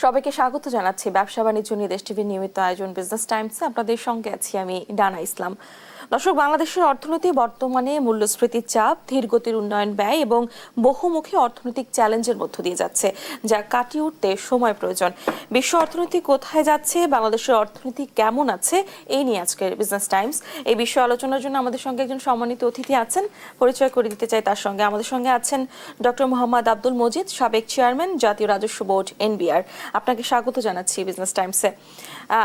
সবাইকে স্বাগত জানাচ্ছি ব্যবসা বাণিজ্য নিয়ে দেশ টিভির নিয়মিত আয়োজন বিজনেস টাইমসে। আপনাদের সঙ্গে আছি আমি ডানা ইসলাম। দর্শক, বাংলাদেশের অর্থনীতি বর্তমানে মূল্যস্ফীতির চাপ, ধীরগতির উন্নয়ন ব্যয় এবং বহুমুখী অর্থনৈতিক চ্যালেঞ্জের মধ্য দিয়ে যাচ্ছে, যা কাটিয়ে উঠতে সময় প্রয়োজন। বিশ্ব অর্থনীতি কোথায় যাচ্ছে, বাংলাদেশের অর্থনীতি কেমন আছে, এই নিয়ে আজকের বিজনেস টাইমস। এই বিষয়ে আলোচনার জন্য আমাদের সঙ্গে একজন সম্মানিত অতিথি আছেন, পরিচয় করে দিতে চাই তার সঙ্গে। আমাদের সঙ্গে আছেন ডক্টর মোহাম্মদ আব্দুল মজিদ, সাবেক চেয়ারম্যান, জাতীয় রাজস্ব বোর্ড এনবিআর। আপনাকে স্বাগত জানাচ্ছি বিজনেস টাইমসে।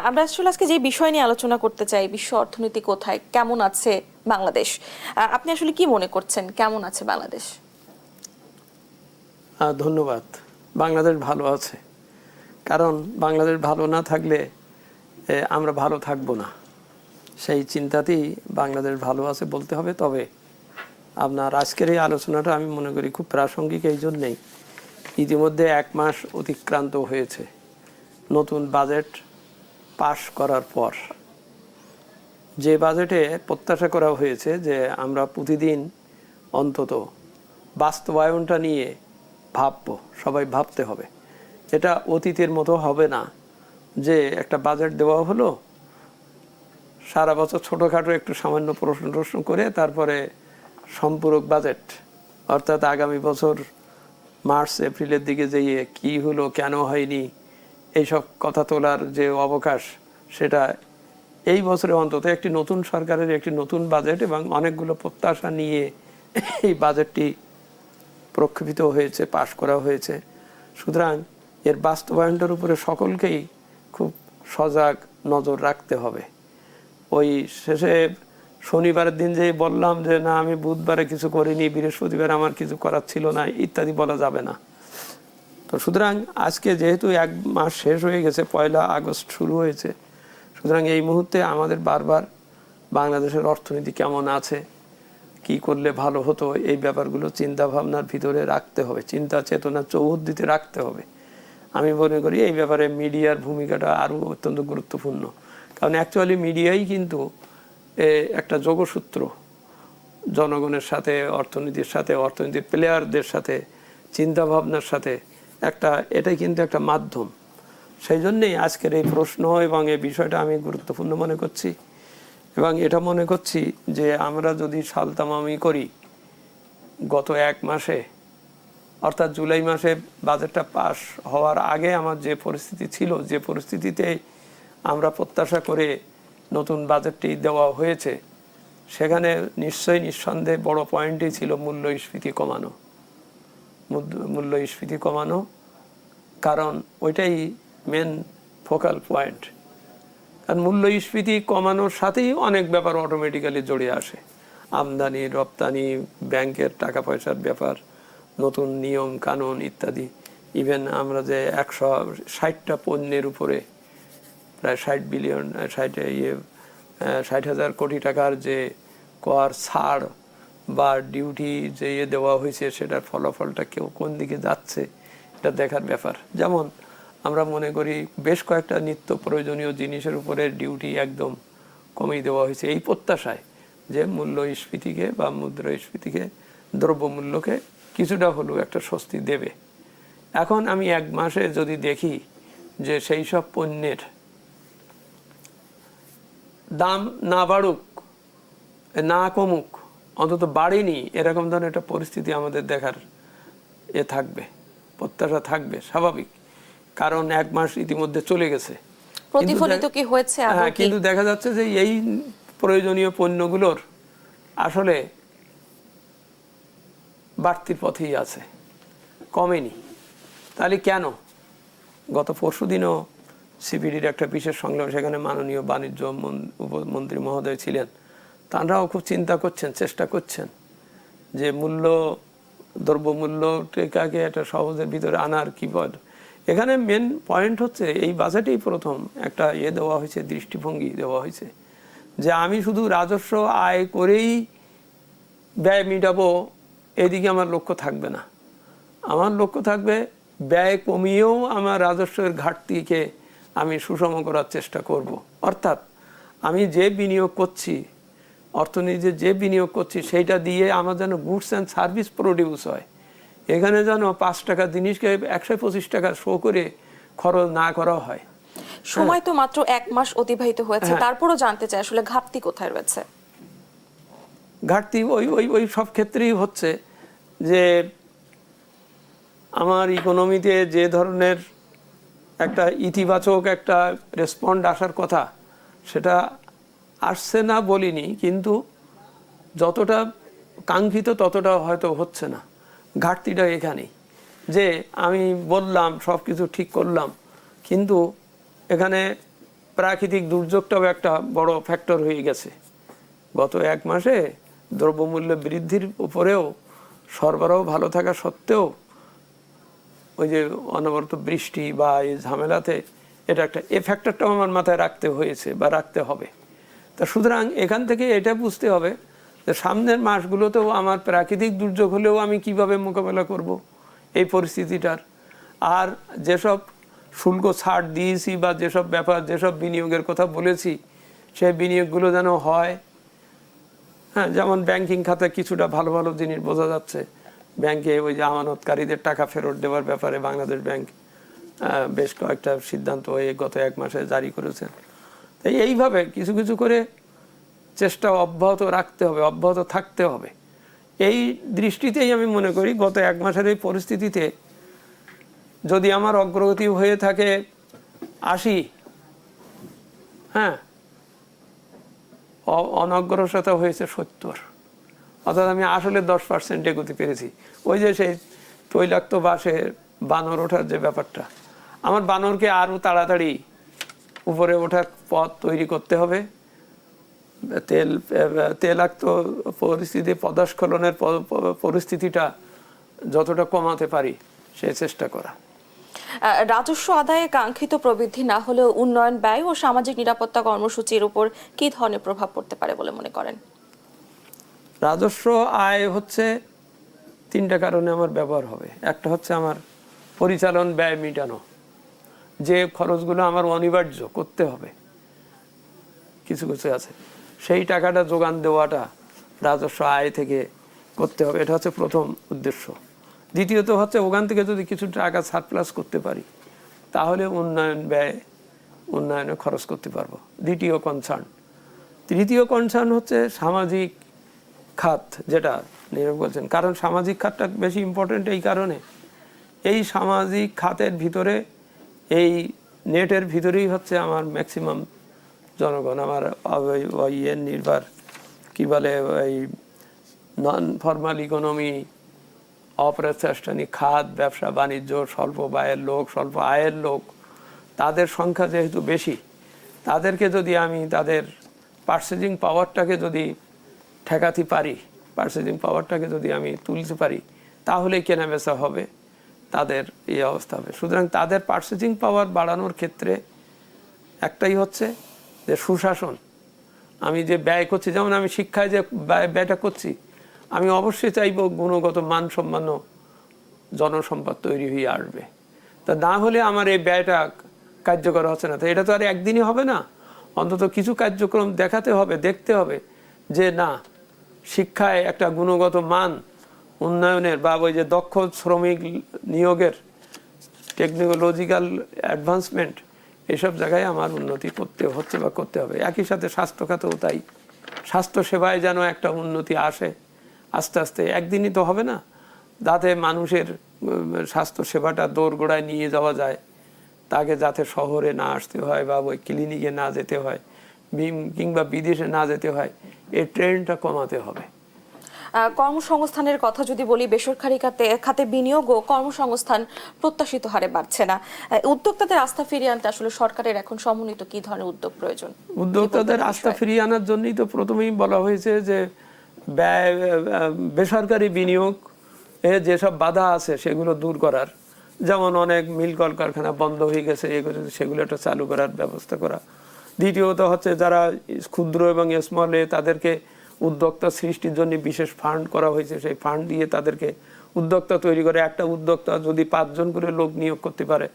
আমরা আসলে আজকে যে বিষয় নিয়ে আলোচনা করতে চাই, বিশ্ব অর্থনীতি কোথায়, কেমন আছে বাংলাদেশ, আপনি আসলে কি মনে করছেন, কেমন আছে বাংলাদেশ? ধন্যবাদ। বাংলাদেশ ভালো আছে, কারণ বাংলাদেশ ভালো না থাকলে আমরা ভালো থাকবো না, সেই চিন্তাতেই বাংলাদেশ ভালো আছে বলতে হবে। তবে আপনার আজকের এই আলোচনাটা আমি মনে করি খুব প্রাসঙ্গিক এই জন্যেই, ইতিমধ্যে 1 মাস অতিক্রান্ত হয়েছে নতুন বাজেট পাশ করার পর। যে বাজেটে প্রত্যাশা করা হয়েছে যে আমরা প্রতিদিন অন্তত বাস্তবায়নটা নিয়ে ভাববো, সবাই ভাবতে হবে। এটা অতীতের মতো হবে না যে একটা বাজেট দেওয়া হলো, সারা বছর ছোটোখাটো একটু সামান্য প্রশ্ন করে তারপরে সম্পূরক বাজেট, অর্থাৎ আগামী বছর মার্চ এপ্রিলের দিকে যেয়ে কি হলো, কেন হয়নি, এইসব কথা তোলার যে অবকাশ, সেটা এই বছরে অন্তত একটি নতুন সরকারের একটি নতুন বাজেট এবং অনেকগুলো প্রত্যাশা নিয়ে এই বাজেটটি প্রক্ষেপিত হয়েছে, পাশ করা হয়েছে। সুতরাং এর বাস্তবায়নটার উপরে সকলকেই খুব সজাগ নজর রাখতে হবে। ওই শেষে শনিবারের দিন যে বললাম যে না আমি বুধবারে কিছু করিনি, বৃহস্পতিবার আমার কিছু করার ছিল না, ইত্যাদি বলা যাবে না। তো সুতরাং আজকে যেহেতু 1 মাস শেষ হয়ে গেছে, 1 আগস্ট শুরু হয়েছে, সুতরাং এই মুহূর্তে আমাদের বারবার বাংলাদেশের অর্থনীতি কেমন আছে, কি করলে ভালো হতো, এই ব্যাপারগুলো চিন্তা ভাবনার ভিতরে রাখতে হবে, চিন্তা চেতনা চৌহদ্দিতে রাখতে হবে। আমি মনে করি এই ব্যাপারে মিডিয়ার ভূমিকাটা আরও অত্যন্ত গুরুত্বপূর্ণ, কারণ অ্যাকচুয়ালি মিডিয়াই কিন্তু একটা যোগসূত্র জনগণের সাথে, অর্থনীতির সাথে, অর্থনীতির প্লেয়ারদের সাথে, চিন্তা ভাবনার সাথে এটাই কিন্তু একটা মাধ্যম। সেই জন্যেই আজকের এই প্রশ্ন এবং এই বিষয়টা আমি গুরুত্বপূর্ণ মনে করছি। এবং এটা মনে করছি যে আমরা যদি সালতামামি করি, গত 1 মাসে অর্থাৎ জুলাই মাসে বাজেটটা পাস হওয়ার আগে আমার যে পরিস্থিতি ছিল, যে পরিস্থিতিতে আমরা প্রত্যাশা করে নতুন বাজেটটি দেওয়া হয়েছে, সেখানে নিশ্চয়ই নিঃসন্দেহে বড় পয়েন্টই ছিল মূল্যস্ফীতি কমানো, কারণ ওইটাই মেন ফোকাল পয়েন্ট। আর মূল্যস্ফীতি কমানোর সাথেই অনেক ব্যাপার অটোমেটিক্যালি জড়িয়ে আসে, আমদানি রপ্তানি, ব্যাংকের টাকা পয়সার ব্যাপার, নতুন নিয়ম কানুন ইত্যাদি। ইভেন আমরা যে 160টা পণ্যের উপরে প্রায় 60,000 কোটি টাকার যে কর ছাড় বা ডিউটি যে দেওয়া হয়েছে, সেটার ফলাফলটা কেউ কোন দিকে যাচ্ছে এটা দেখার ব্যাপার। যেমন আমরা মনে করি বেশ কয়েকটা নিত্য প্রয়োজনীয় জিনিসের উপরে ডিউটি একদম কমিয়ে দেওয়া হয়েছে এই প্রত্যাশায় যে মূল্যস্ফীতিকে বা মুদ্রাস্ফীতিকে, দ্রব্যমূল্যকে কিছুটা হলেও একটা স্বস্তি দেবে। এখন আমি 1 মাসে যদি দেখি যে সেই সব পণ্যের দাম না বাড়ুক না কমুক, অন্তত বাড়েনি, এরকম ধরনের একটা পরিস্থিতি আমাদের দেখার থাকবে, প্রত্যাশা থাকবে, স্বাভাবিক। কারণ 1 মাস ইতিমধ্যে চলে গেছে, প্রতিফলিত কি হয়েছে? কিন্তু দেখা যাচ্ছে যে এই প্রয়োজনীয় পণ্যগুলোর আসলে বাড়তির পথেই আছে, কমেনি। তাহলে কেন? গত পরশুদিনও সিপিডির একটা বিশেষ সংলাপ, সেখানে মাননীয় বাণিজ্য উপমন্ত্রী মহোদয় ছিলেন। তাঁরাও খুব চিন্তা করছেন, চেষ্টা করছেন যে দ্রব্যমূল্যটাকে একটা সহজের ভিতরে আনার কি পথ। এখানে মেন পয়েন্ট হচ্ছে এই বাজেটেই প্রথম একটা দেওয়া হয়েছে, দৃষ্টিভঙ্গি দেওয়া হয়েছে যে আমি শুধু রাজস্ব আয় করেই ব্যয় মিটাবো, এদিকে আমার লক্ষ্য থাকবে না। আমার লক্ষ্য থাকবে ব্যয় কমিয়েও আমার রাজস্বের ঘাটতিকে আমি সুষম করার চেষ্টা করব। অর্থাৎ আমি যে বিনিয়োগ করছি, অর্থনীতিতে যে বিনিয়োগ করছি, সেইটা দিয়ে আমার যেন গুডস অ্যান্ড সার্ভিস প্রডিউস হয়। এখানে যেন 5 টাকা জিনিসকে 125 টাকা শো করে খরচ না করা হয়। সময় তো মাত্র 1 মাস অতিবাহিত হয়েছে, তারপরও জানতে চাই আসলে ঘাটতি কোথায় রয়েছে। ঘাটতি ওই ওই ওই সব ক্ষেত্রেই হচ্ছে যে আমার ইকোনমিতে যে ধরনের একটা ইতিবাচক একটা রেসপন্ড আসার কথা সেটা আসছে না বলিনি, কিন্তু যতটা কাঙ্ক্ষিত ততটা হয়তো হচ্ছে না। ঘাটতিটা এখানেই যে আমি বললাম সব কিছু ঠিক করলাম, কিন্তু এখানে প্রাকৃতিক দুর্যোগটাও একটা বড় ফ্যাক্টর হয়ে গেছে। গত 1 মাসে দ্রব্যমূল্য বৃদ্ধির উপরেও সরবরাহ ভালো থাকা সত্ত্বেও ওই যে অনবরত বৃষ্টি বা এই ঝামেলাতে এটা একটা এ ফ্যাক্টরটাও আমার মাথায় রাখতে হয়েছে বা রাখতে হবে। তা সুতরাং এখান থেকে এটা বুঝতে হবে যে সামনের মাসগুলোতেও আমার প্রাকৃতিক দুর্যোগ হলেও আমি কিভাবে মোকাবেলা করব এই পরিস্থিতিটার। আর যেসব শুল্ক ছাড় দিয়েছি বা যেসব ব্যাপার যেসব বিনিয়োগের কথা বলেছি সেই বিনিয়োগগুলো যেন হয়। হ্যাঁ, যেমন ব্যাংকিং খাতে কিছুটা ভালো ভালো জিনিস বোঝা যাচ্ছে। ব্যাংকে ওই যে আমানতকারীদের টাকা ফেরত দেওয়ার ব্যাপারে বাংলাদেশ ব্যাংক বেশ কয়েকটা সিদ্ধান্ত হয়ে গত 1 মাসে জারি করেছেন। তাই এইভাবে কিছু কিছু করে চেষ্টা অব্যাহত রাখতে হবে, অব্যাহত থাকতে হবে। এই দৃষ্টিতেই আমি মনে করি গত 1 মাসের এই পরিস্থিতিতে যদি আমার অগ্রগতি হয়ে থাকে 80, হ্যাঁ, অনগ্রসরতা হয়েছে 70, অর্থাৎ আমি আসলে 10% এগোতে পেরেছি। ওই যে সেই তৈলাক্ত বাসে বানর ওঠার যে ব্যাপারটা, আমার বানরকে আরও তাড়াতাড়ি উপরে ওঠার পথ তৈরি করতে হবে। তেলাক্ত পরিস্থিতি, পদাস্খলনের পরিস্থিতিটা যতটা কমাতে পারি সে চেষ্টা করা। রাজস্ব আদায়ে কাঙ্ক্ষিত প্রবৃদ্ধি না হলেও উন্নয়ন ব্যয় ও সামাজিক নিরাপত্তা কর্মসূচির উপর কি ধরনের প্রভাব পড়তে পারে বলে মনে করেন? রাজস্ব আয় হচ্ছে 3টা কারণে আমার ব্যবহার হবে। একটা হচ্ছে আমার পরিচালন ব্যয় মেটানো, যে খরচগুলো আমার অনিবার্য করতে হবে কিছু কিছু আছে, সেই টাকাটা যোগান দেওয়াটা রাজস্ব আয় থেকে করতে হবে। এটা হচ্ছে প্রথম উদ্দেশ্য। দ্বিতীয়ত হচ্ছে ওখান থেকে যদি কিছু টাকা সারপ্লাস করতে পারি তাহলে উন্নয়ন ব্যয় উন্নয়নে খরচ করতে পারবো, দ্বিতীয় কনসার্ন। তৃতীয় কনসার্ন হচ্ছে সামাজিক খাত, যেটা নীরব বলছেন। কারণ সামাজিক খাতটা বেশি ইম্পর্টেন্ট এই কারণে, এই সামাজিক খাতের ভিতরে এই নেটের ভিতরেই হচ্ছে আমার ম্যাক্সিমাম জনগণ, আমার ইয়ের নির্ভর কী বলে ওই নন ফর্মাল ইকোনমি, অপ্রাতিষ্ঠানিক খাত, ব্যবসা বাণিজ্য, স্বল্প ব্যয়ের লোক, স্বল্প আয়ের লোক, তাদের সংখ্যা যেহেতু বেশি, তাদেরকে যদি আমি তাদের পার্চেজিং পাওয়ারটাকে যদি ঠেকাতে পারি, পার্চেজিং পাওয়ারটাকে যদি আমি তুলতে পারি, তাহলেই কেনাবেচা হবে, তাদের এই অবস্থা হবে। সুতরাং তাদের পার্চেজিং পাওয়ার বাড়ানোর ক্ষেত্রে একটাই হচ্ছে যে সুশাসন। আমি যে ব্যয় করছি, যেমন আমি শিক্ষায় যে ব্যয়টা করছি, আমি অবশ্যই চাইব গুণগত মানসম্পন্ন জনসম্পদ তৈরি হয়ে আসবে। তা না হলে আমার এই ব্যয়টা কার্যকর হচ্ছে না। তো এটা তো আর একদিনই হবে না, অন্তত কিছু কার্যক্রম দেখাতে হবে, দেখতে হবে যে না, শিক্ষায় একটা গুণগত মান উন্নয়নের বা ওই যে দক্ষ শ্রমিক নিয়োগের টেকনোলজিক্যাল অ্যাডভান্সমেন্ট, এসব জায়গায় আমার উন্নতি করতে হচ্ছে বা করতে হবে। একই সাথে স্বাস্থ্য খাতেও তাই, স্বাস্থ্য সেবায় যেন একটা উন্নতি আসে আস্তে আস্তে, একদিনই তো হবে না। যাতে মানুষের স্বাস্থ্য সেবাটা দোরগোড়ায় নিয়ে যাওয়া যায়, তাকে যাতে শহরে না আসতে হয় বা ওই ক্লিনিকে না যেতে হয় কিংবা বিদেশে না যেতে হয়, এই ট্রেন্ডটা কমাতে হবে। কর্মসংস্থানের কথা যদি বলি, বেসরকারি খাতে বিনিয়োগ ও কর্মসংস্থান প্রত্যাশিত হারে বাড়ছে না। উদ্যোক্তাদের আস্থা ফিরিয়ে আনতে আসলে সরকারের এখন সমন্বিত কি ধরনের উদ্যোগ প্রয়োজন? উদ্যোক্তাদের আস্থা ফিরিয়ে আনার জন্যই তো প্রথমেই বলা হয়েছে যে বেসরকারি বিনিয়োগ যেসব বাধা আছে সেগুলো দূর করার, যেমন অনেক মিল কলকারখানা বন্ধ হয়ে গেছে, সেগুলো একটা চালু করার ব্যবস্থা করা। দ্বিতীয়ত হচ্ছে যারা ক্ষুদ্র এবং স্মলে, তাদেরকে উদ্যোক্তা সৃষ্টির জন্য বিশেষ ফান্ড করা হয়েছে, সেই ফান্ড দিয়ে তাদেরকে উদ্যোক্তা তৈরি করে। একটা উদ্যোক্তা যদি 5 জন করে লোক নিয়োগ করতে পারে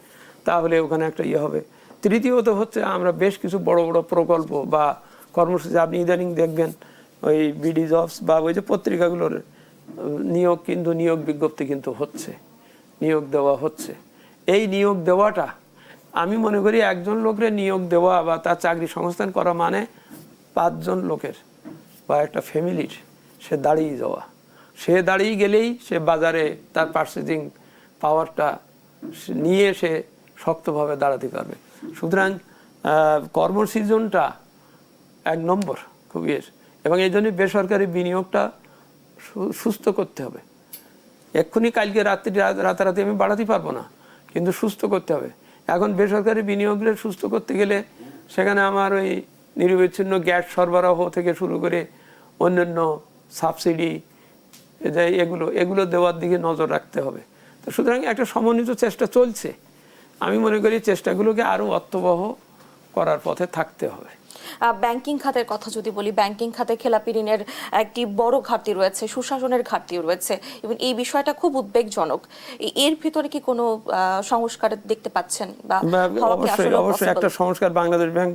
তাহলে ওখানে একটা হবে। তৃতীয়ত হচ্ছে আমরা বেশ কিছু বড় বড় প্রকল্প বা কর্মসূচি, আপনি ইদানিং দেখবেন ওই বিডি জবস বা ওই যে পত্রিকাগুলোর নিয়োগ, কিন্তু নিয়োগ বিজ্ঞপ্তি কিন্তু হচ্ছে, নিয়োগ দেওয়া হচ্ছে। এই নিয়োগ দেওয়াটা আমি মনে করি একজন লোকের নিয়োগ দেওয়া বা তার চাকরি সংস্থান করা মানে 5 জন লোকের বা একটা ফ্যামিলির সে দাঁড়িয়ে যাওয়া। সে দাঁড়িয়ে গেলেই সে বাজারে তার পার্চেজিং পাওয়ারটা নিয়ে সে শক্তভাবে দাঁড়াতে পারবে। সুতরাং কর্মসৃজনটা 1 নম্বর খুবই, এবং এই জন্য বেসরকারি বিনিয়োগটা সুস্থ করতে হবে। এক্ষুনি কালকে রাতারাতি আমি বাড়াতে পারবো না, কিন্তু সুস্থ করতে হবে। এখন বেসরকারি বিনিয়োগের সুস্থ করতে গেলে সেখানে আমার ওই নিরবিচ্ছিন্ন গ্যাস সরবরাহ থেকে শুরু করে অন্যান্য সাবসিডি এগুলো দেওয়ার দিকে নজর রাখতে হবে। তো সুতরাং একটা সমন্বিত চেষ্টা চলছে। আমি মনে করি চেষ্টাগুলোকে আরো অর্থবহ করার পথে থাকতে হবে। ব্যাংকিং খাতের কথা যদি বলি, ব্যাংকিং খাতে খেলাপি ঋণের একটি বড় ঘাটতি রয়েছে, সুশাসনের ঘাটতিও রয়েছে, এবং এই বিষয়টা খুব উদ্বেগজনক। এর ভিতরে কি কোনো সংস্কার দেখতে পাচ্ছেন? বা অবশ্যই একটা সংস্কার। বাংলাদেশ ব্যাংক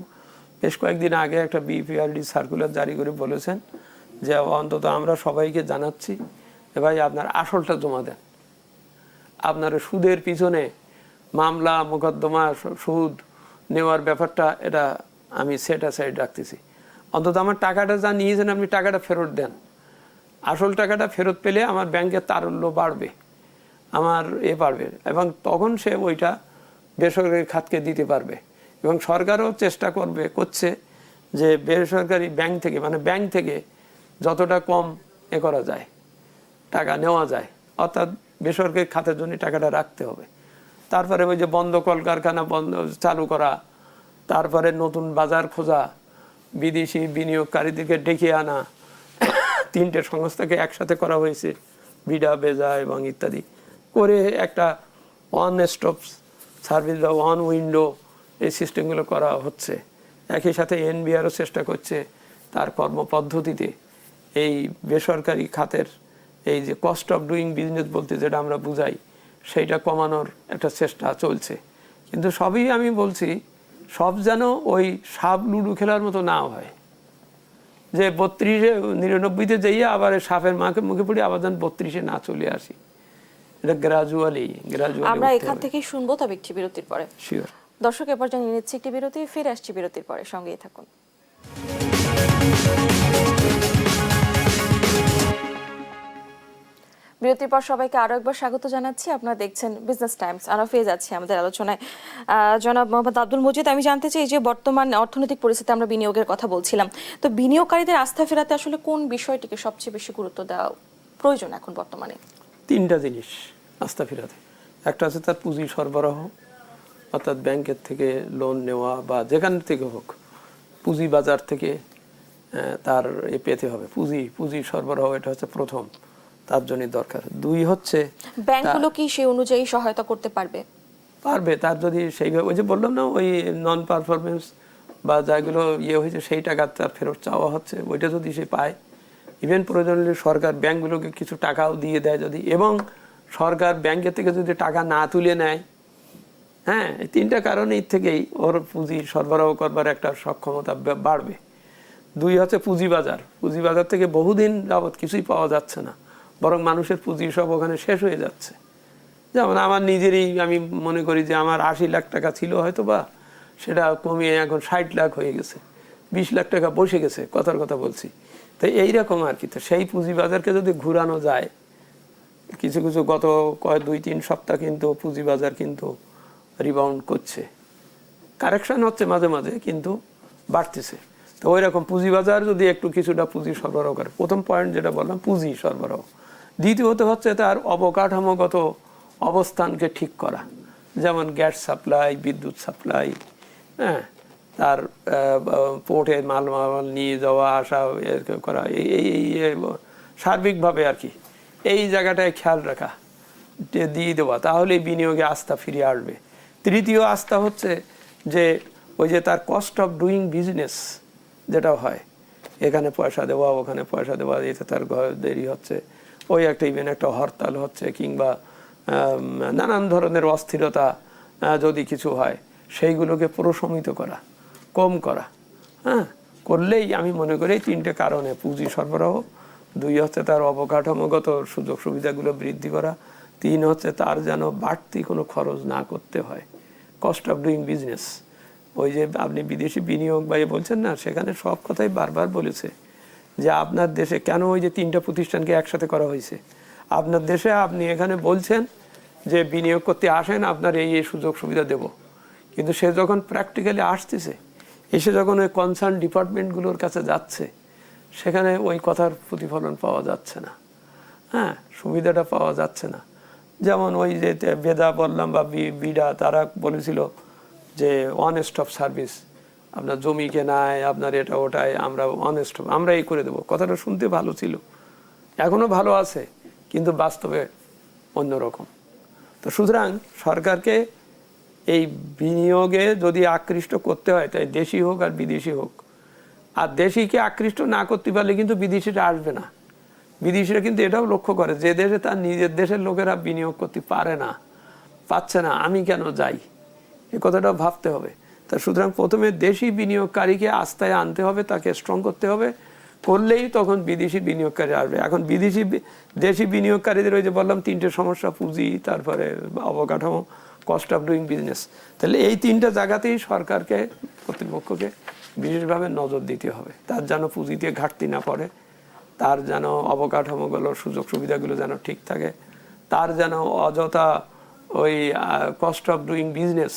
বেশ কয়েকদিন আগে একটা বিপিআরডি সার্কুলার জারি করে বলেছেন যে অন্তত আমরা সবাইকে জানাচ্ছি যে ভাই আপনার আসলটা জমা দেন। আপনার সুদের পিছনে মামলা মোকদ্দমা সুদ নেওয়ার ব্যাপারটা এটা আমি সেট অ্যাসাইড রাখতেছি। অন্তত আমার টাকাটা যা নিয়েছেন আপনি টাকাটা ফেরত দেন। আসল টাকাটা ফেরত পেলে আমার ব্যাংকের তারল্য বাড়বে, আমার বাড়বে, এবং তখন সে ওইটা বেসরকারি খাতকে দিতে পারবে। এবং সরকারও চেষ্টা করছে যে বেসরকারি ব্যাংক থেকে, মানে ব্যাংক থেকে যতটা কম করা যায় টাকা নেওয়া যায়, অর্থাৎ বেসরকারি খাতের জন্য টাকাটা রাখতে হবে। তারপরে ওই যে বন্ধ কলকারখানা বন্ধ চালু করা, তারপরে নতুন বাজার খোঁজা, বিদেশি বিনিয়োগকারীদেরকে ডেকে আনা, 3টে সংস্থাকে একসাথে করা হয়েছে, বিডা বেজা এবং ইত্যাদি করে একটা ওয়ান স্টপ সার্ভিস বা ওয়ান উইন্ডো এই সিস্টেমগুলো করা হচ্ছে। একই সাথে এনবিআরও চেষ্টা করছে তার কর্মপদ্ধতিতে এই বেসরকারি খাতের এই যে কস্ট অফ ডুইং বিজনেস বলতে যেটা আমরা বুঝাই, সেইটা কমানোর একটা চেষ্টা চলছে। কিন্তু সবই আমি বলছি, সব যেন ওই সাপ লুডু খেলার মতো না হয়, যে 92-99-তে যাইয়া আবার সাপের মুখে পড়ি আবার যেন 32-এ না চলে আসি। এটা গ্রাজুয়ালি আমরা এখান থেকেই শুনবো, তবে একটি বিরতির পরে। শিওর। দর্শক, এবার জানিয়ে নিচ্ছি একটি বিরতি, ফিরে আসছি বিরতির পরে, সঙ্গেই থাকুন। বিরতির পর সবাইকে আরো একবার স্বাগত জানাচ্ছি। আপনারা দেখছেন বিজনেস টাইমস। আমরা ফিরে যাচ্ছি আমাদের আলোচনায়। জনাব মোহাম্মদ আব্দুল মজিদ, আমি জানতে চাই যে বর্তমান অর্থনৈতিক পরিস্থিতি, আমরা বিনিয়োগের কথা বলছিলাম, তো বিনিয়োগকারীদের আস্থা ফেরাতে আসলে কোন বিষয়টিকে সবচেয়ে বেশি গুরুত্ব দেওয়া প্রয়োজন এখন বর্তমানে? 3টা জিনিস আস্থা ফেরাতে। একটা আছে তার পুঁজি সরবরাহ, অর্থাৎ ব্যাংকের থেকে লোন নেওয়া বা যেখান থেকে হোক, পুঁজি বাজার থেকে তার পেতে হবে পুঁজি সরবরাহ। এটা হচ্ছে প্রথম, তার জন্য দরকার। 2 হচ্ছে ব্যাংকগুলো কি সেই অনুযায়ী সহায়তা করতে পারবে? তার যদি সেইভাবে, ওই যে বললাম না, ওই নন পারফরমেন্স বা যেগুলো হয়েছে সেই টাকা তার ফেরত চাওয়া হচ্ছে, ওইটা যদি সে পায়, ইভেন প্রয়োজন হলে সরকার ব্যাংকগুলোকে কিছু টাকাও দিয়ে দেয় যদি, এবং সরকার ব্যাংকের থেকে যদি টাকা না তুলে নেয়, হ্যাঁ, এই 3টা কারণেই থেকেই ওর পুঁজি সরবরাহ করবার একটা সক্ষমতা বাড়বে। 2 হচ্ছে পুঁজিবাজার থেকে বহুদিন যাবৎ কিছুই পাওয়া যাচ্ছে না, বরং মানুষের পুঁজি সব ওখানে শেষ হয়ে যাচ্ছে। যেমন আমার নিজেরই, আমি মনে করি যে আমার 80 লাখ টাকা ছিল হয়তো, বা সেটা কমিয়ে এখন 60 লাখ হয়ে গেছে, 20 লাখ টাকা বসে গেছে, কথার কথা বলছি। তো এইরকম আর কি। তো সেই পুঁজিবাজারকে যদি ঘুরানো যায়, কিছু গত 2-3 সপ্তাহ কিন্তু পুঁজিবাজার কিন্তু রিবাউন্ড করছে, কারেকশন হচ্ছে মাঝে মাঝে, কিন্তু বাড়তেছে। তো ওই রকম পুঁজিবাজার যদি একটু কিছুটা পুঁজি সরবরাহ করে, প্রথম পয়েন্ট যেটা বললাম পুঁজি সরবরাহ। দ্বিতীয়ত হচ্ছে তার অবকাঠামোগত অবস্থানকে ঠিক করা, যেমন গ্যাস সাপ্লাই, বিদ্যুৎ সাপ্লাই, হ্যাঁ, তার পোর্টে মাল নিয়ে যাওয়া আসা করা, এই সার্বিকভাবে আর কি এই জায়গাটায় খেয়াল রাখা, দিয়ে দেওয়া, তাহলে বিনিয়োগে আস্থা ফিরে আসবে। তৃতীয় আস্থা হচ্ছে যে ওই যে তার কস্ট অফ ডুইং বিজনেস যেটা হয়, এখানে পয়সা দেওয়া ওখানে পয়সা দেওয়া, এতে তার দেরি হচ্ছে, ওই একটা ইভেন একটা হরতাল হচ্ছে, কিংবা নানান ধরনের অস্থিরতা যদি কিছু হয়, সেইগুলোকে প্রশমিত করা, কম করা, হ্যাঁ, করলেই আমি মনে করি 3টে কারণে, পুঁজি সরবরাহ, 2 হচ্ছে তার অবকাঠামোগত সুযোগ সুবিধাগুলো বৃদ্ধি করা, 3 হচ্ছে তার যেন বাড়তি কোনো খরচ না করতে হয়, কস্ট অফ ডুইং বিজনেস, ওই যে আপনি বিদেশি বিনিয়োগ বা বলছেন না, সেখানে সব কথাই বারবার বলেছে যে আপনার দেশে কেন ওই যে 3টা প্রতিষ্ঠানকে একসাথে করা হয়েছে, আপনার দেশে আপনি এখানে বলছেন যে বিনিয়োগ করতে আসেন, আপনার এই সুযোগ সুবিধা দেব, কিন্তু সে যখন প্র্যাকটিক্যালি আসতেছে, এসে যখন ওই কনসার্ন ডিপার্টমেন্টগুলোর কাছে যাচ্ছে, সেখানে ওই কথার প্রতিফলন পাওয়া যাচ্ছে না। হ্যাঁ, সুবিধাটা পাওয়া যাচ্ছে না। যেমন ওই যে বেদা বললাম বা বিডা, তারা বলেছিল যে অনেস্ট অফ সার্ভিস, আপনার জমি কেনায়, আপনার এটা ওটায় আমরা অনেস্ট, আমরা এই করে দেবো। কথাটা শুনতে ভালো ছিল, এখনো ভালো আছে, কিন্তু বাস্তবে অন্যরকম। তো সুতরাং সরকারকে এই বিনিয়োগে যদি আকৃষ্ট করতে হয়, তাই দেশি হোক আর বিদেশি হোক, আর দেশিকে আকৃষ্ট না করতে পারলে কিন্তু বিদেশিরা আসবে না। বিদেশিরা কিন্তু এটাও লক্ষ্য করে যে দেশে তার নিজের দেশের লোকেরা বিনিয়োগ করতে পারে না, পাচ্ছে না, আমি কেন যাই, এ কথাটাও ভাবতে হবে। তা সুতরাং প্রথমে দেশি বিনিয়োগকারীকে আস্থায় আনতে হবে, তাকে স্ট্রং করতে হবে, করলেই তখন বিদেশি বিনিয়োগকারী আসবে। এখন দেশি বিনিয়োগকারীদের ওই যে বললাম 3টে সমস্যা, পুঁজি, তারপরে অবকাঠামো, কস্ট অফ ডুইং বিজনেস। তাহলে এই 3টা জায়গাতেই সরকারকে, কর্তৃপক্ষকে বিশেষভাবে নজর দিতে হবে। তার যেন পুঁজিতে ঘাটতি না পড়ে, তার যেন অবকাঠামোগুলো, সুযোগ সুবিধাগুলো যেন ঠিক থাকে, তার যেন অযথা ওই কস্ট অফ ডুইং বিজনেস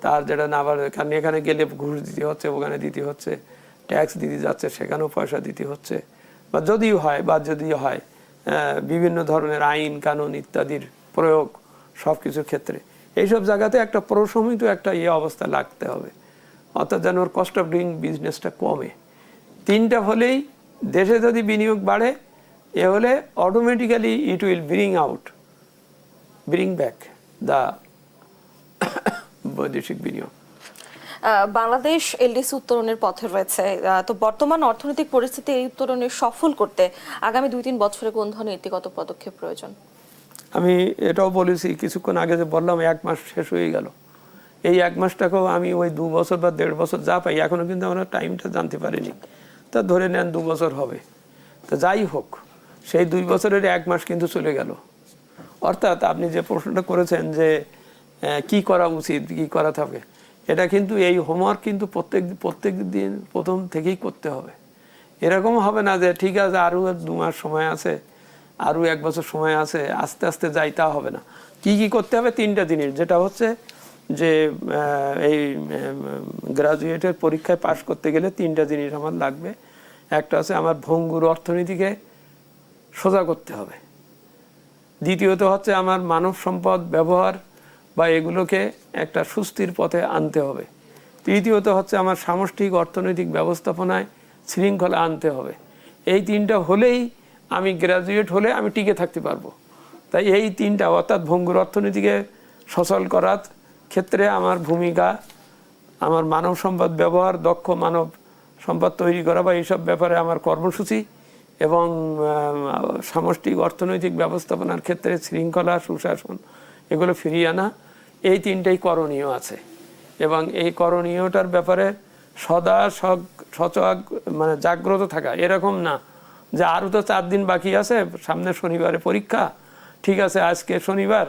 তার যেটা না পারে, কারণ এখানে গেলে ঘুষ দিতে হচ্ছে, ওখানে দিতে হচ্ছে, ট্যাক্স দিতে যাচ্ছে, সেখানেও পয়সা দিতে হচ্ছে, বা যদিও হয় বিভিন্ন ধরনের আইন কানুন ইত্যাদির প্রয়োগ সব কিছুর ক্ষেত্রে, এইসব জায়গাতে একটা প্রশমিত একটা অবস্থা লাগতে হবে, অর্থাৎ যেন ওর কস্ট অফ ডুইং বিজনেসটা কমে। 3টা হলেই দেশে যদি বিনিয়োগ বাড়ে, এ হলে automatically it will bring back the বৈদেশিক বিনিয়োগ। বাংলাদেশ এলডিসি উত্তরণের পথে রয়েছে, তো বর্তমান অর্থনৈতিক পরিস্থিতি এই উত্তরণে সফল করতে আগামী 2-3 বছরে কোন ধরনের নীতিগত পদক্ষেপ প্রয়োজন? আমি এটাও বলেছি কিছুক্ষণ আগে, যে বললাম 1 মাস শেষ হয়ে গেল, এই 1 মাসটাকেও আমি ওই 2 বছর বা 1.5 বছর যা পাই, এখনো কিন্তু আমরা টাইমটা জানতে পারিনি, তা ধরে নেন 2 বছর হবে। তো যাই হোক, সেই 2 বছরের 1 মাস কিন্তু চলে গেল। অর্থাৎ আপনি যে প্রশ্নটা করেছেন যে কি করা উচিত, কি করা থাকে, এটা কিন্তু এই হোমওয়ার্ক কিন্তু প্রত্যেক দিন প্রথম থেকেই করতে হবে। এরকম হবে না যে ঠিক আছে আরও 2 মাস সময় আছে, আরও 1 বছর সময় আছে, আস্তে আস্তে যাই, তা হবে না। কি কি করতে হবে? 3টা জিনিস, যেটা হচ্ছে যে এই গ্রাজুয়েটের পরীক্ষায় পাশ করতে গেলে 3টা জিনিস আমার লাগবে। একটা হচ্ছে আমার ভঙ্গুর অর্থনীতিকে সোজা করতে হবে, দ্বিতীয়ত হচ্ছে আমার মানব সম্পদ ব্যবহার বা এগুলোকে একটা সুস্থির পথে আনতে হবে, তৃতীয়ত হচ্ছে আমার সামষ্টিক অর্থনৈতিক ব্যবস্থাপনায় শৃঙ্খলা আনতে হবে। এই 3টা হলেই আমি গ্র্যাজুয়েট হলে আমি টিকে থাকতে পারবো। তাই এই 3টা, অর্থাৎ ভঙ্গুর অর্থনীতিকে সচল করার ক্ষেত্রে আমার ভূমিকা, আমার মানব সম্পদ ব্যবহার, দক্ষ মানব সম্পদ তৈরি করা বা এইসব ব্যাপারে আমার কর্মসূচি, এবং সামষ্টিক অর্থনৈতিক ব্যবস্থাপনার ক্ষেত্রে শৃঙ্খলা, সুশাসন, এগুলো ফিরিয়ে আনা, এই 3টাই করণীয় আছে। এবং এই করণীয়টার ব্যাপারে সদা সচেতন, মানে জাগ্রত থাকা। এরকম না যে আরও তো 4 দিন বাকি আছে, সামনে শনিবারে পরীক্ষা, ঠিক আছে আজকে শনিবার,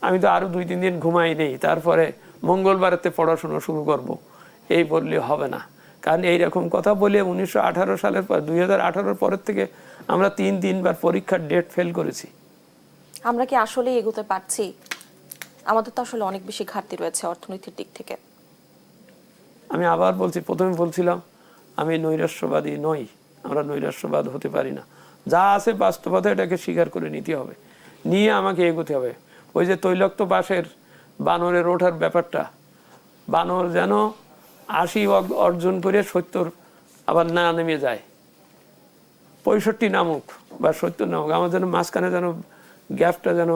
আমি তো আরও 2-3 দিন ঘুমাই নেই, তারপরে মঙ্গলবারেতে পড়াশুনো শুরু করব, এই বললে হবে না। কারণ এইরকম কথা বলে 1918 সালের পর, 2018 পরের থেকে আমরা 3বার পরীক্ষার ডেট ফেল করেছি। আমরা কি আসলে এগোতে পারছি? আমাদের তো আসলে অনেক বেশি ঘাটতি রয়েছে অর্থনীতির দিক থেকে। আমি আবার বলছি, প্রথমে বলছিলাম আমি নৈরাশ্যবাদী নই, আমরা নৈরাশ্যবাদ হতে পারি না। যা আছে বাস্তবতা, এটাকে স্বীকার করে নিতে হবে, নিয়ে আমাকে এগোতে হবে। ওই যে তৈলাক্ত বাঁশের বানরের ওঠার ব্যাপারটা, বানর যেন 80 অর্জন করে 70 আবার না নেমে যায়, 65 নামুক বা 70 নামুক, আমার যেন মাঝখানে যেন গ্যাপটা যেন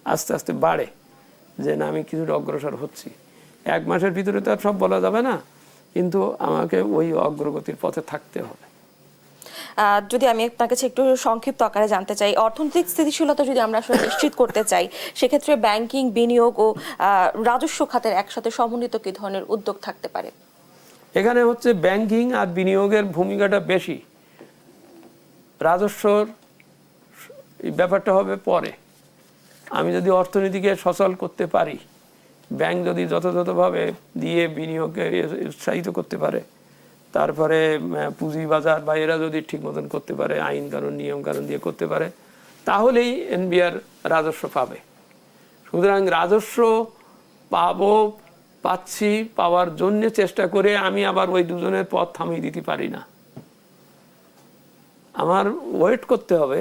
আস্তে আস্তে বাড়ে, যে না আমি কিছুটা অগ্রসর হচ্ছি। 1 মাসের ভিতরে তো আর সব বলা যাবে না, কিন্তু আমাকে ওই অগ্রগতির পথে থাকতে হবে। যদি আমি আপনার কাছে একটু সংক্ষিপ্ত আকারে জানতে চাই, অর্থনৈতিক স্থিতিশীলতা যদি আমরা আসলে নিশ্চিত করতে চাই, সেক্ষেত্রে ব্যাংকিং, বিনিয়োগ ও রাজস্ব খাতের একসাথে সমন্বিত কি ধরনের উদ্যোগ থাকতে পারে? এখানে হচ্ছে ব্যাংকিং আর বিনিয়োগের ভূমিকাটা বেশি, রাজস্বর এই ব্যাপারটা হবে পরে। আমি যদি অর্থনীতিকে সচল করতে পারি, ব্যাংক যদি যথাযথভাবে দিয়ে বিনিয়োগকে উৎসাহিত করতে পারে, তারপরে পুঁজিবাজার বা এরা যদি ঠিক মতন করতে পারে, আইন কানুন নিয়ম কানুন দিয়ে করতে পারে, তাহলেই এনবিআর রাজস্ব পাবে। সুতরাং রাজস্ব পাচ্ছি, পাওয়ার জন্য চেষ্টা করে আমি আবার ওই দুজনের পথ থামিয়ে দিতে পারি না। আমার ওয়েট করতে হবে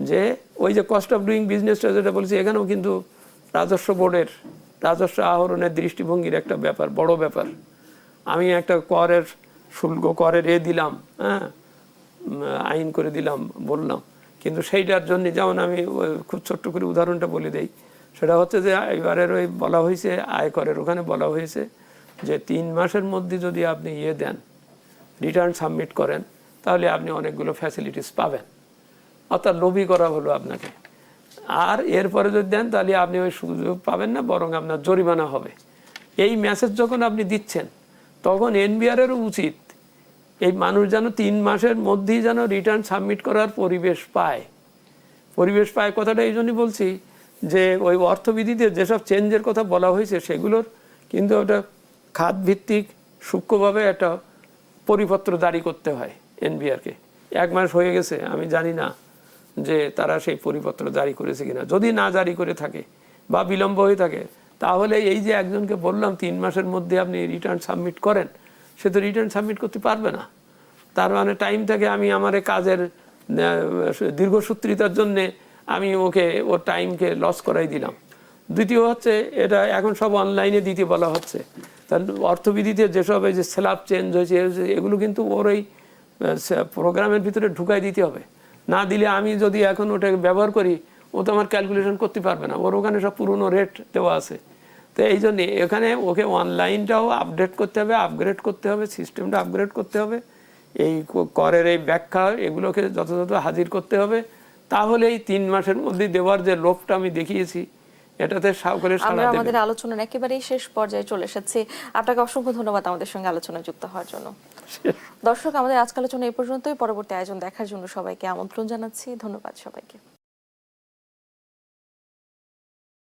যে ওই যে কস্ট অফ ডুইং বিজনেসটা যেটা বলছি, এখানেও কিন্তু রাজস্ব বোর্ডের রাজস্ব আহরণের দৃষ্টিভঙ্গির একটা ব্যাপার, বড় ব্যাপার। আমি একটা করের দিলাম, হ্যাঁ, আইন করে দিলাম, বললাম, কিন্তু সেইটার জন্য যেমন আমি খুব ছোট্ট করে উদাহরণটা বলে দেই, সেটা হচ্ছে যে এবারের ওই বলা হয়েছে আয়করের ওখানে বলা হয়েছে যে 3 মাসের মধ্যে যদি আপনি দেন, রিটার্ন সাবমিট করেন, তাহলে আপনি অনেকগুলো ফ্যাসিলিটিস পাবেন। অর্থাৎ লোভী করা হলো আপনাকে। আর এরপরে যদি দেন তাহলে আপনি ওই সুযোগ পাবেন না, বরং আপনার জরিমানা হবে। এই মেসেজ যখন আপনি দিচ্ছেন, তখন এনবিআরেরও উচিত এই মানুষ যেন 3 মাসের মধ্যেই যেন রিটার্ন সাবমিট করার পরিবেশ পায়। কথাটা এই জন্যই বলছি যে ওই অর্থবিধিতে যেসব চেঞ্জের কথা বলা হয়েছে, সেগুলোর কিন্তু ওটা খাতভিত্তিক সূক্ষ্মভাবে একটা পরিপত্র জারি করতে হয় এনবিআরকে। 1 মাস হয়ে গেছে, আমি জানি না যে তারা সেই পরিপত্র জারি করেছে কিনা। যদি না জারি করে থাকে বা বিলম্ব হয়ে থাকে, তাহলে এই যে একজনকে বললাম 3 মাসের মধ্যে আপনি রিটার্ন সাবমিট করেন, সে তো রিটার্ন সাবমিট করতে পারবে না। তার মানে টাইম থেকে আমি আমার কাজের দীর্ঘসূত্রিতার জন্যে আমি ওর টাইমকে লস করাই দিলাম। দ্বিতীয় হচ্ছে, এটা এখন সব অনলাইনে দিতে বলা হচ্ছে। তার অর্থবিধিতে যেসব এই যে স্ল্যাব চেঞ্জ হয়েছে, এগুলো কিন্তু ওর এই প্রোগ্রামের ভিতরে ঢুকাই দিতে হবে। না দিলে আমি যদি এখন ওটাকে ব্যবহার করি, ও তো আমার ক্যালকুলেশন করতে পারবে না, ওর ওখানে সব পুরনো রেট দেওয়া আছে। তো এই জন্যে এখানে ওকে অনলাইনটাও আপডেট করতে হবে, আপগ্রেড করতে হবে, সিস্টেমটা আপগ্রেড করতে হবে। এই করের এই ব্যাখ্যা এগুলোকে যথাযথ হাজির করতে হবে। তাহলে এই 3 মাসের মধ্যে দেওয়ার যে লোভটা আমি দেখিয়েছি, এটাতে সকলে সাড়া আমরা দেবে। আমাদের আলোচনার একেবারেই শেষ পর্যায়ে চলে এসেছি। আপনাকে অসংখ্য ধন্যবাদ আমাদের সঙ্গে আলোচনায় যুক্ত হওয়ার জন্য। দর্শক, আমাদের আজকের আলোচনা এই পর্যন্তই। পরবর্তী আয়োজন দেখার জন্য সবাইকে আমন্ত্রণ জানাচ্ছি। ধন্যবাদ সবাইকে।